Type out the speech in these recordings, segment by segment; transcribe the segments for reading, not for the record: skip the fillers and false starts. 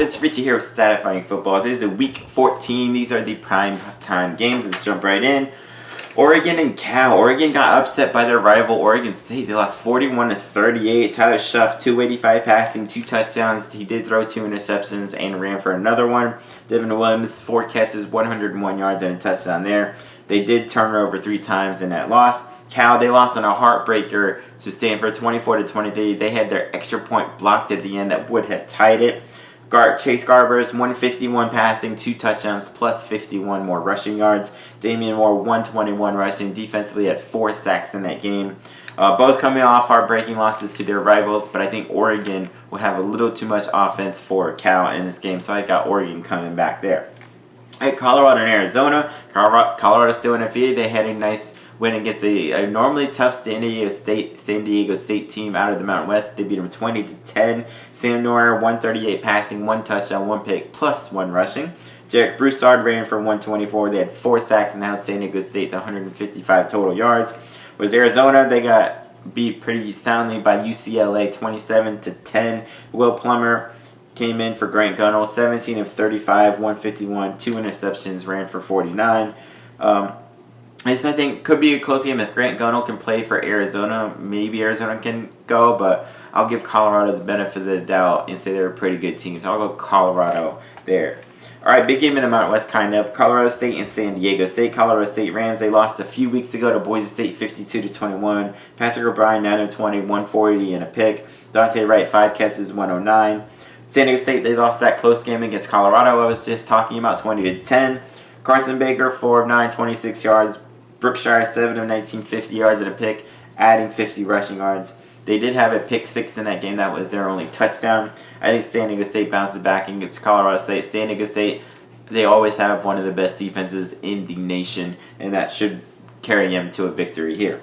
it's Richie here with Statifying Football. This is a Week 14. These are the prime time games. Let's jump right in. Oregon and Cal. Oregon got upset by their rival Oregon State. They lost 41-38. Tyler Shuff, 285 passing, 2 touchdowns. He did throw 2 interceptions and ran for another one. Devin Williams, 4 catches, 101 yards and a touchdown there. They did turn it over 3 times in that loss. Cal, they lost on a heartbreaker to Stanford, 24-23. They had their extra point blocked at the end that would have tied it. Chase Garbers, 151 passing, 2 touchdowns, plus 51 more rushing yards. Damian Moore, 121 rushing. Defensively had 4 sacks in that game. Both coming off heartbreaking losses to their rivals, but I think Oregon will have a little too much offense for Cal in this game, so I got Oregon coming back there. At Colorado and Arizona, Colorado still undefeated. They had a nice win against a normally tough San Diego State team out of the Mountain West. They beat them 20-10. Sam Noyer, 138 passing, 1 touchdown, 1 pick, plus 1 rushing. Jarek Broussard ran for 124. They had 4 sacks and held San Diego State to 155 total yards. Was Arizona, they got beat pretty soundly by UCLA, 27-10. Will Plummer came in for Grant Gunnell, 17 of 35, 151, 2 interceptions, ran for 49. I just think it could be a close game if Grant Gunnell can play for Arizona. Maybe Arizona can go, but I'll give Colorado the benefit of the doubt and say they're a pretty good team. So I'll go Colorado there. All right, big game in the Mountain West, kind of. Colorado State and San Diego State. Colorado State Rams, they lost a few weeks ago to Boise State, 52-21. Patrick O'Brien, 9 of 20, 140 and a pick. Dante Wright, 5 catches, 109. San Diego State, they lost that close game against Colorado I was just talking about, 20-10. Carson Baker, 4 of 9, 26 yards. Brookshire, 7 of 19, 50 yards and a pick, adding 50 rushing yards. They did have a pick 6 in that game. That was their only touchdown. I think San Diego State bounces back against Colorado State. San Diego State, they always have one of the best defenses in the nation, and that should carry them to a victory here.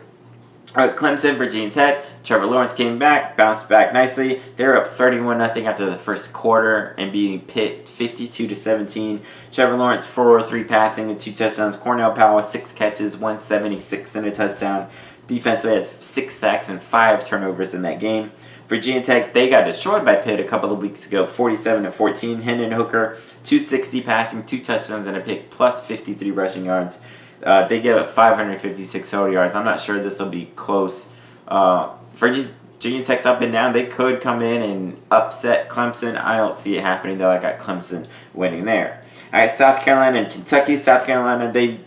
All right, Clemson, Virginia Tech. Trevor Lawrence came back, bounced back nicely. They were up 31-0 after the first quarter and beating Pitt 52-17. Trevor Lawrence, 403 passing and 2 touchdowns. Cornell Powell, 6 catches, 176 and a touchdown. Defensively had 6 sacks and 5 turnovers in that game. Virginia Tech, they got destroyed by Pitt a couple of weeks ago, 47-14. Hendon Hooker, 260 passing, 2 touchdowns and a pick, plus 53 rushing yards. They give up 556 total yards. I'm not sure this will be close. Virginia Tech's up and down. They could come in and upset Clemson. I don't see it happening, though. I got Clemson winning there. All right, South Carolina and Kentucky. South Carolina, they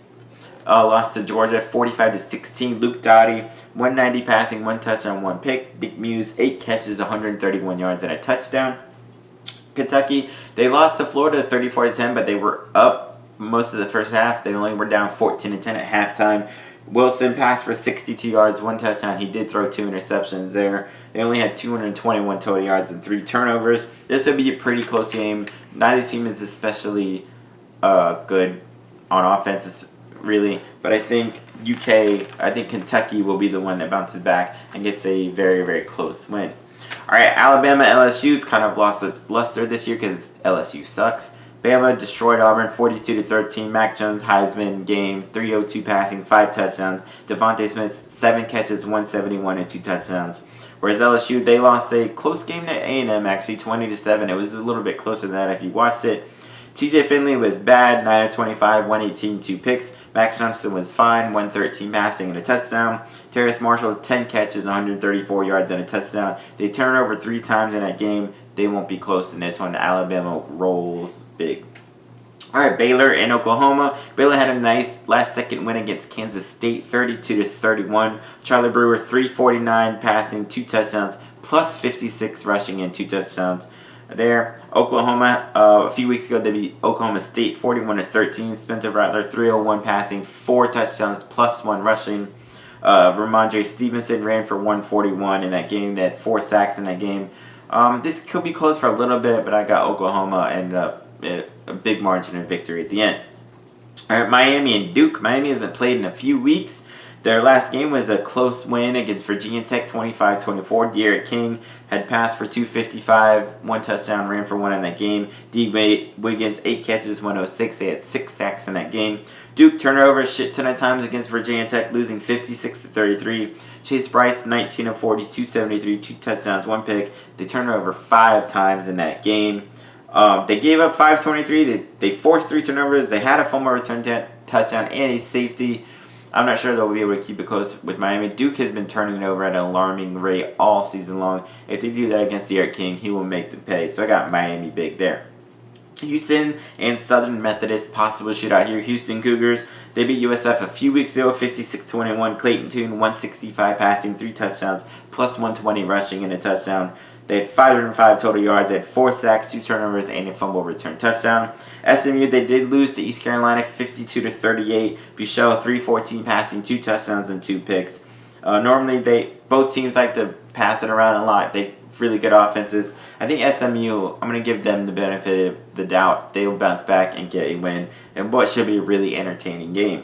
lost to Georgia 45-16. Luke Doughty, 190 passing, 1 touchdown, 1 pick. Dick Muse, 8 catches, 131 yards and a touchdown. Kentucky, they lost to Florida 34-10, but they were up most of the first half. They only were down 14-10 at halftime. Wilson passed for 62 yards, 1 touchdown. He did throw 2 interceptions there. They only had 221 total yards and 3 turnovers. This would be a pretty close game. Neither team is especially good on offense, really. But I think Kentucky will be the one that bounces back and gets a very, very close win. All right, Alabama, LSU's kind of lost its luster this year because LSU sucks. Bama destroyed Auburn 42-13. Mac Jones, Heisman game, 302 passing, 5 touchdowns. Devontae Smith, 7 catches, 171 and 2 touchdowns. Whereas LSU, they lost a close game to A&M, actually 20-7. It was a little bit closer than that if you watched it. TJ Finley was bad, 9 of 25, 118, 2 picks. Max Johnson was fine, 113 passing and a touchdown. Terrace Marshall, 10 catches, 134 yards and a touchdown. They turned over 3 times in that game. They won't be close in this one. Alabama rolls big. All right, Baylor and Oklahoma. Baylor had a nice last-second win against Kansas State, 32-31. Charlie Brewer, 349 passing, 2 touchdowns, plus 56 rushing and 2 touchdowns. There, Oklahoma, a few weeks ago, they beat Oklahoma State 41-13. Spencer Rattler, 301 passing, 4 touchdowns, plus 1 rushing. Ramondre Stevenson ran for 141 in that game. They had 4 sacks in that game. This could be close for a little bit, but I got Oklahoma and a big margin of victory at the end. All right, Miami and Duke. Miami hasn't played in a few weeks. Their last game was a close win against Virginia Tech, 25-24. De'Aaron King had passed for 255, 1 touchdown, ran for 1 in that game. D. Wiggins, 8 catches, 106. They had 6 sacks in that game. Duke turned over a shit ton of times against Virginia Tech, losing 56-33. Chase Bryce, 19 of 40, 273, 2 touchdowns, 1 pick. They turned over 5 times in that game. They gave up 523. They forced 3 turnovers. They had a fumble return touchdown and a safety. I'm not sure they'll be able to keep it close with Miami. Duke has been turning it over at an alarming rate all season long. If they do that against the Eric King, he will make them pay. So I got Miami big there. Houston and Southern Methodist, possible shootout here. Houston Cougars, they beat USF a few weeks ago, 56-21. Clayton Tune, 165 passing, 3 touchdowns, plus 120 rushing and a touchdown. They had 505 total yards. They had 4 sacks, 2 turnovers, and a fumble return touchdown. SMU, they did lose to East Carolina 52-38. Buechele, 314 passing, 2 touchdowns, and 2 picks. Normally, both teams like to pass it around a lot. They really good offenses. I think SMU, I'm going to give them the benefit of the doubt. They will bounce back and get a win in what should be a really entertaining game.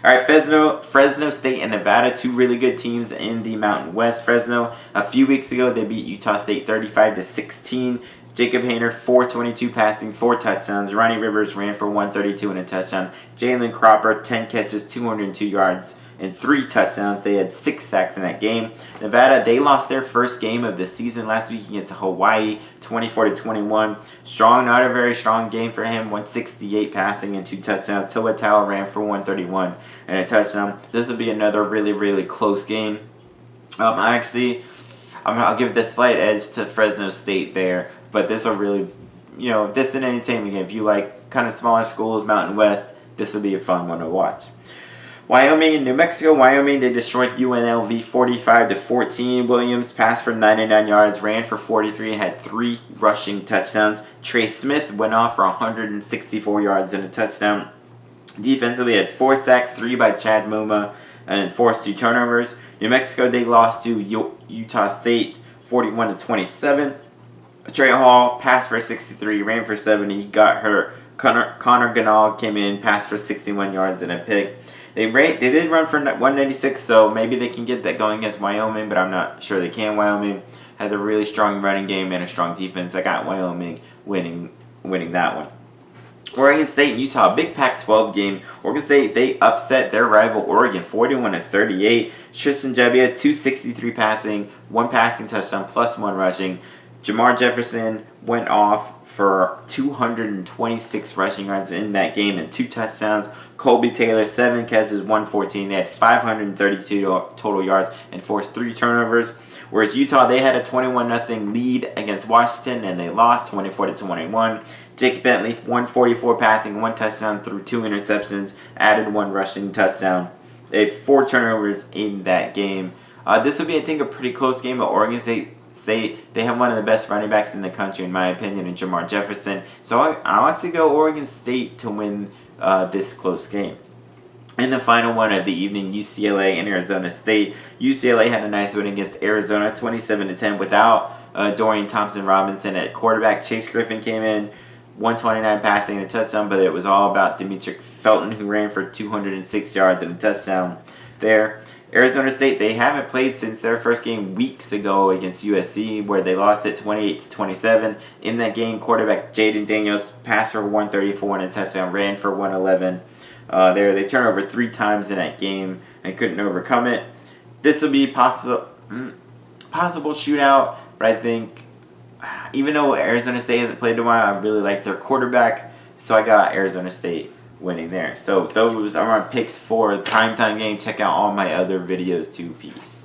All right, Fresno State and Nevada, 2 really good teams in the Mountain West. Fresno, a few weeks ago, they beat Utah State 35-16. Jacob Hayner, 422 passing, 4 touchdowns. Ronnie Rivers ran for 132 and a touchdown. Jalen Cropper, 10 catches, 202 yards, and 3 touchdowns. They had 6 sacks in that game. Nevada, they lost their first game of the season last week against Hawaii, 24-21. Strong, not a very strong game for him. 168 passing and 2 touchdowns. Toa Tao ran for 131 and a touchdown. This will be another really, really close game. I'll give the slight edge to Fresno State there, but this will really, this is an entertainment game. If you like kind of smaller schools, Mountain West, this will be a fun one to watch. Wyoming and New Mexico. Wyoming, they destroyed UNLV 45-14. Williams passed for 99 yards, ran for 43, and had 3 rushing touchdowns. Trey Smith went off for 164 yards and a touchdown. Defensively, had 4 sacks, 3 by Chad Muma, and forced 2 turnovers. New Mexico, they lost to Utah State 41-27. Trey Hall passed for 63, ran for 70, got hurt. Connor Ganal came in, passed for 61 yards and a pick. They did run for 196, so maybe they can get that going against Wyoming, but I'm not sure they can. Wyoming has a really strong running game and a strong defense. I got Wyoming winning that one. Oregon State and Utah, big Pac-12 game. Oregon State, they upset their rival Oregon 41-38. Tristan Gebbia, 263 passing, 1 passing touchdown, plus 1 rushing. Jamar Jefferson went off for 226 rushing yards in that game and 2 touchdowns. Colby Taylor, 7 catches, 114. They had 532 total yards and forced 3 turnovers. Whereas Utah, they had a 21-0 lead against Washington and they lost 24-21. Jake Bentley, 144 passing, 1 touchdown through 2 interceptions, added 1 rushing touchdown. They had 4 turnovers in that game. This will be, I think, a pretty close game, but Oregon State, they have one of the best running backs in the country, in my opinion, in Jamar Jefferson. So I'll actually go Oregon State to win this close game. And the final one of the evening, UCLA and Arizona State. UCLA had a nice win against Arizona, 27-10, without Dorian Thompson-Robinson at quarterback. Chase Griffin came in, 129 passing and a touchdown, but it was all about Demetric Felton, who ran for 206 yards and a touchdown there. Arizona State, they haven't played since their first game weeks ago against USC, where they lost it 28-27. In that game, quarterback Jaden Daniels passed for 134 and a touchdown, ran for 111. They turned over 3 times in that game and couldn't overcome it. This will be possible shootout, but I think even though Arizona State hasn't played in a while, I really like their quarterback, so I got Arizona State winning there. So those are my picks for the primetime game. Check out all my other videos too. Peace.